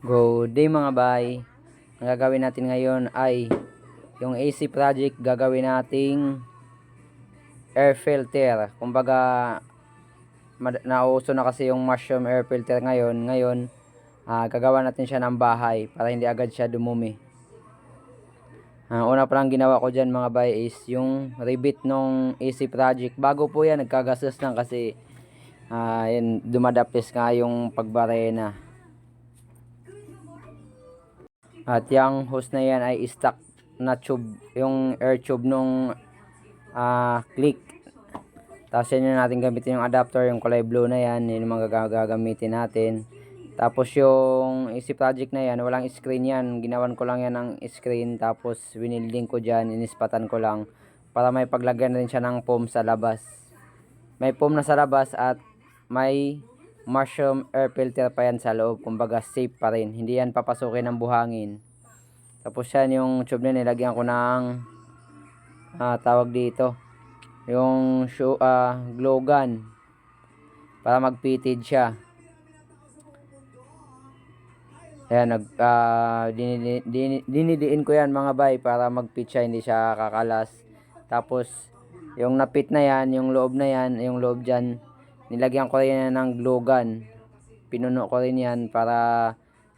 Good day mga bay. Ang gagawin natin ngayon ay yung AC project, gagawin nating air filter. Kumbaga nauso na kasi yung mushroom air filter ngayon. Gagawa natin siya ng bahay para hindi agad siya dumumi. Una pa lang ginawa ko dyan mga bay is yung rebit nung AC project. Bago po yan, nagkagastos lang kasi yun, dumadapis nga yung pagbarena. At yung hose na yan ay stock na tube, yung air tube nung click. Tapos yan yung natin gamitin yung adapter, yung kulay blue na yan, yun yung mga gagamitin natin. Tapos yung AC project na yan, walang screen yan, ginawan ko lang yan ng screen, tapos winilding ko dyan, inispatan ko lang para may paglagyan rin siya ng foam sa labas. May foam na sa labas at may mushroom air filter pa yan sa loob, kumbaga safe pa rin, hindi yan papasukin ng buhangin. Tapos yan yung tube na nilagyan ko ng tawag dito yung glow gun para magpitid siya. Ayan, dinidiin ko yan mga bay para magpit siya, hindi siya kakalas. Tapos yung napit na yan, yung loob na yan, yung loob dyan, nilagyan ko rin yan ng glue gun. Pinuno ko rin yan para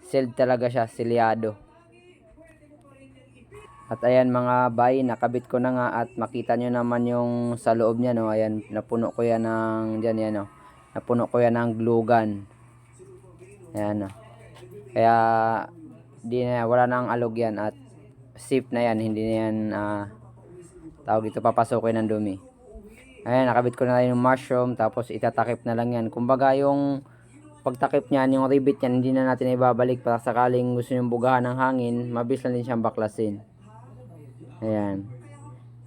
sealed talaga siya, selyado. At ayan mga bay, nakabit ko na nga at makita nyo naman yung sa loob niya, no. Ayan, napuno ko yan ng dyan, yan, no. Napuno ko yan ng glue gun. Ayan, no. Kaya wala nang alog yan at safe na yan, hindi na yan tawag dito papasukin ng dumi. Ayan, nakabit ko na rin yung mushroom, tapos itatakip na lang yan. Kumbaga yung pagtakip niyan, yung rivet niyan, hindi na natin ibabalik para sakaling gusto nyo bugahan ng hangin, mabilis lang din siyang baklasin. Ayan.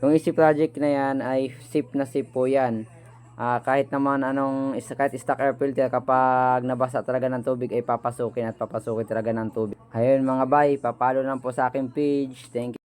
Yung AC project na yan ay safe na safe po yan. Kahit naman kahit stock air filter, kapag nabasa talaga ng tubig ay papasukin at papasukin talaga ng tubig. Ayun mga bay, papalo lang po sa aking page. Thank you.